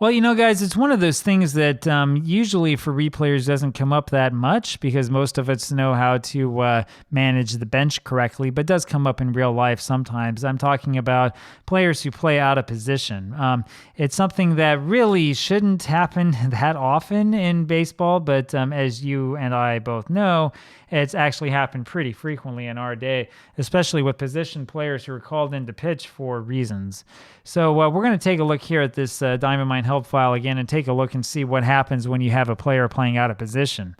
Well, guys, it's one of those things that usually for replayers doesn't come up that much because most of us know how to manage the bench correctly, but does come up in real life sometimes. I'm talking about players who play out of position. It's something that really shouldn't happen that often in baseball, but as you and I both know, it's actually happened pretty frequently in our day, especially with position players who are called in to pitch for reasons. So we're going to take a look here at this Diamond Mine help file again and take a look and see what happens when you have a player playing out of position.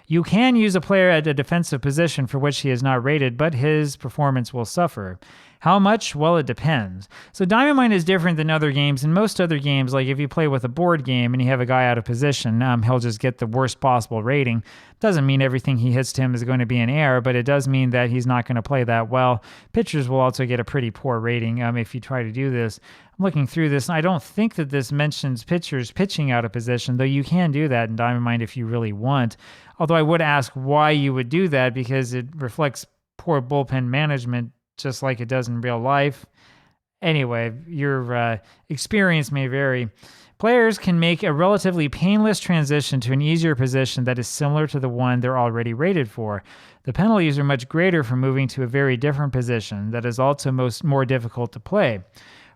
You can use a player at a defensive position for which he is not rated, but his performance will suffer. How much? Well, it depends. So Diamond Mine is different than other games. In most other games, like if you play with a board game and you have a guy out of position, he'll just get the worst possible rating. Doesn't mean everything he hits to him is going to be an error, but it does mean that he's not going to play that well. Pitchers will also get a pretty poor rating if you try to do this. I'm looking through this, and I don't think that this mentions pitchers pitching out of position, though you can do that in Diamond Mine if you really want. Although I would ask why you would do that, because it reflects poor bullpen management just like it does in real life. Anyway, your experience may vary. Players can make a relatively painless transition to an easier position that is similar to the one they're already rated for. The penalties are much greater for moving to a very different position that is also more difficult to play.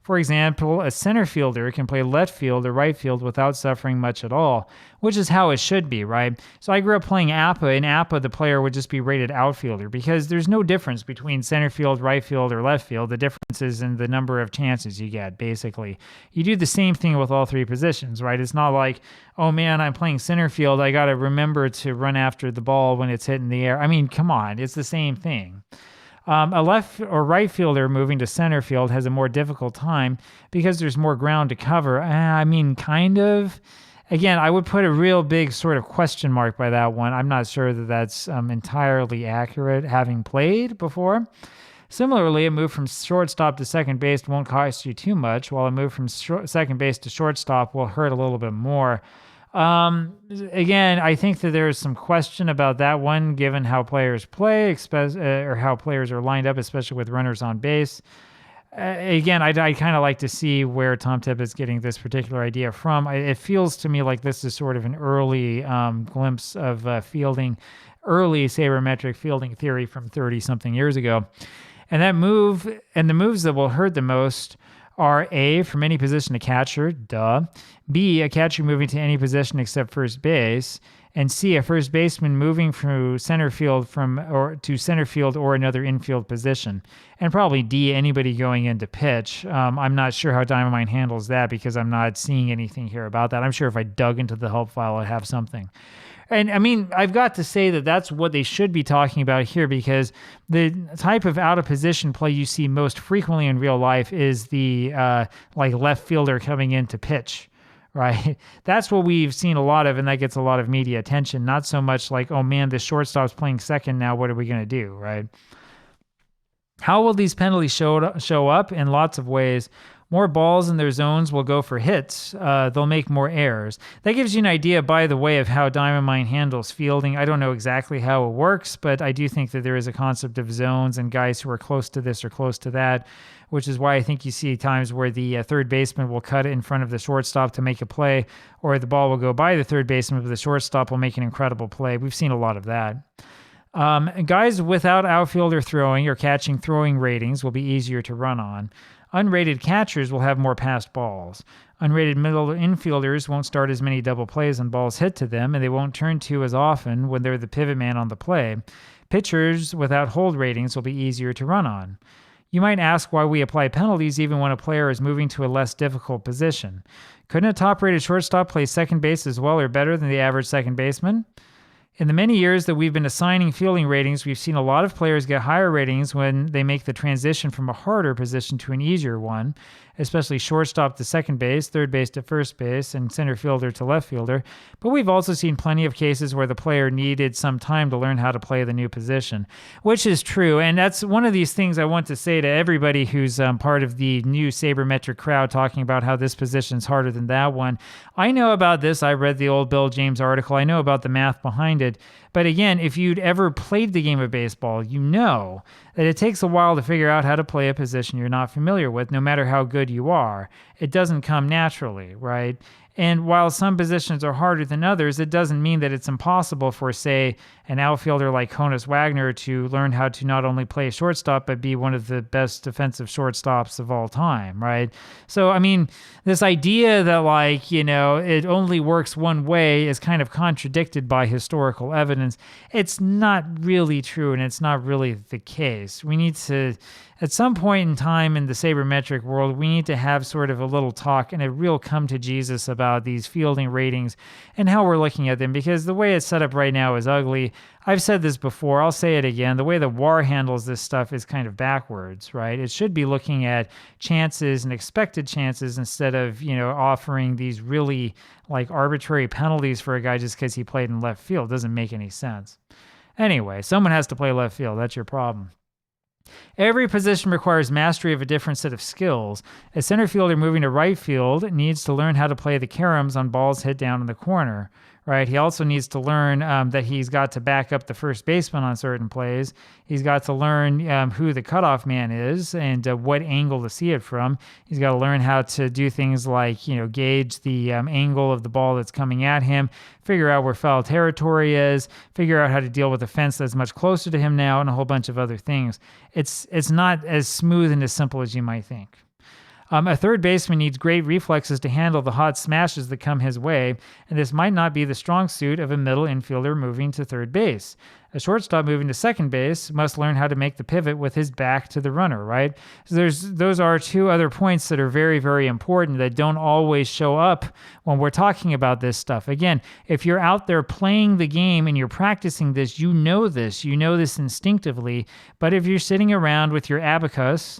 For example, a center fielder can play left field or right field without suffering much at all, which is how it should be, right? So I grew up playing APBA. In APBA, the player would just be rated outfielder because there's no difference between center field, right field, or left field. The difference is in the number of chances you get, basically. You do the same thing with all three positions, right? It's not like, oh man, I'm playing center field. I got to remember to run after the ball when it's hitting the air. I mean, come on, it's the same thing. A left or right fielder moving to center field has a more difficult time because there's more ground to cover. I mean, kind of. Again, I would put a real big sort of question mark by that one. I'm not sure that that's entirely accurate, having played before. Similarly, a move from shortstop to second base won't cost you too much, while a move from second base to shortstop will hurt a little bit more. Again, I think that there's some question about that one, given how players play, or how players are lined up, especially with runners on base. Again, I kind of like to see where Tom Tipp is getting this particular idea from. It feels to me like this is sort of an early glimpse of fielding, early sabermetric fielding theory from 30-something years ago. And that move, and the moves that will hurt the most are A, from any position to catcher, duh. B, a catcher moving to any position except first base. And C, a first baseman moving from center field to center field or another infield position. And probably D, anybody going in to pitch. I'm not sure how Diamond Mine handles that because I'm not seeing anything here about that. I'm sure if I dug into the help file, I'd have something. And I mean, I've got to say that that's what they should be talking about here, because the type of out of position play you see most frequently in real life is the like left fielder coming in to pitch, right? That's what we've seen a lot of, and that gets a lot of media attention. Not so much like, oh man, the shortstop's playing second now, what are we going to do, right? How will these penalties show up? In lots of ways. More balls in their zones will go for hits. They'll make more errors. That gives you an idea, by the way, of how Diamond Mine handles fielding. I don't know exactly how it works, but I do think that there is a concept of zones and guys who are close to this or close to that, which is why I think you see times where the third baseman will cut it in front of the shortstop to make a play, or the ball will go by the third baseman, but the shortstop will make an incredible play. We've seen a lot of that. Guys without outfielder throwing or catching throwing ratings will be easier to run on. Unrated catchers will have more passed balls. Unrated middle infielders won't start as many double plays on balls hit to them, and they won't turn to as often when they're the pivot man on the play. Pitchers without hold ratings will be easier to run on. You might ask why we apply penalties even when a player is moving to a less difficult position. Couldn't a top-rated shortstop play second base as well or better than the average second baseman? In the many years that we've been assigning fielding ratings, we've seen a lot of players get higher ratings when they make the transition from a harder position to an easier one, especially shortstop to second base, third base to first base, and center fielder to left fielder. But we've also seen plenty of cases where the player needed some time to learn how to play the new position, which is true. And that's one of these things I want to say to everybody who's part of the new sabermetric crowd talking about how this position's harder than that one. I know about this. I read the old Bill James article. I know about the math behind it. But again, if you'd ever played the game of baseball, you know that it takes a while to figure out how to play a position you're not familiar with, no matter how good you are. It doesn't come naturally, right? And while some positions are harder than others, it doesn't mean that it's impossible for, say, an outfielder like Honus Wagner to learn how to not only play shortstop, but be one of the best defensive shortstops of all time, right? So, I mean, this idea that, like, it only works one way is kind of contradicted by historical evidence. It's not really true, and it's not really the case. We need to, at some point in time in the sabermetric world, we need to have sort of a little talk and a real come to Jesus about these fielding ratings and how we're looking at them, because the way it's set up right now is ugly. I've said this before, I'll say it again. The way the WAR handles this stuff is kind of backwards, right? It should be looking at chances and expected chances instead of, offering these really like arbitrary penalties for a guy just because he played in left field. It doesn't make any sense. Anyway, someone has to play left field. That's your problem. Every position requires mastery of a different set of skills. A center fielder moving to right field needs to learn how to play the caroms on balls hit down in the corner, right? He also needs to learn that he's got to back up the first baseman on certain plays. He's got to learn who the cutoff man is and what angle to see it from. He's got to learn how to do things like, gauge the angle of the ball that's coming at him, figure out where foul territory is, figure out how to deal with a fence that's much closer to him now, and a whole bunch of other things. It's not as smooth and as simple as you might think. A third baseman needs great reflexes to handle the hot smashes that come his way, and this might not be the strong suit of a middle infielder moving to third base. A shortstop moving to second base must learn how to make the pivot with his back to the runner, right? So those are two other points that are very, very important that don't always show up when we're talking about this stuff. Again, if you're out there playing the game and you're practicing this, you know this instinctively. But if you're sitting around with your abacus,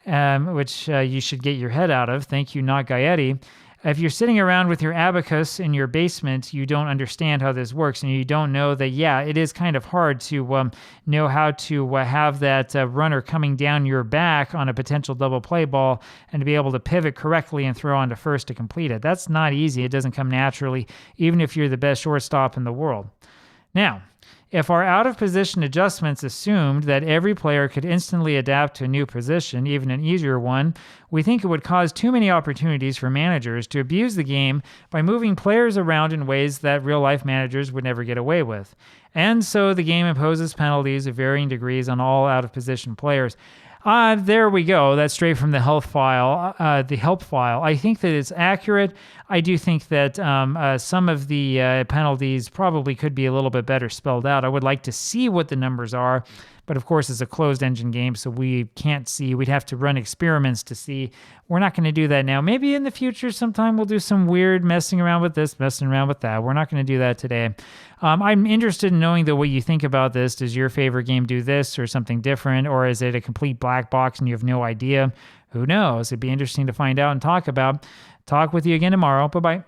which you should get your head out of. Thank you, not Gaetti. If you're sitting around with your abacus in your basement, you don't understand how this works, and you don't know that, it is kind of hard to know how to have that runner coming down your back on a potential double play ball and to be able to pivot correctly and throw onto first to complete it. That's not easy. It doesn't come naturally, even if you're the best shortstop in the world. Now, if our out-of-position adjustments assumed that every player could instantly adapt to a new position, even an easier one, we think it would cause too many opportunities for managers to abuse the game by moving players around in ways that real-life managers would never get away with. And so the game imposes penalties of varying degrees on all out-of-position players. There we go. That's straight from the help file. I think that it's accurate. I do think that some of the penalties probably could be a little bit better spelled out. I would like to see what the numbers are, but of course it's a closed engine game, so we can't see. We'd have to run experiments to see. We're not going to do that now. Maybe in the future sometime we'll do some weird messing around with this, messing around with that. We're not going to do that today. I'm interested in knowing what you think about this. Does your favorite game do this or something different, or is it a complete black box and you have no idea? Who knows? It'd be interesting to find out and talk about. Talk with you again tomorrow. Bye-bye.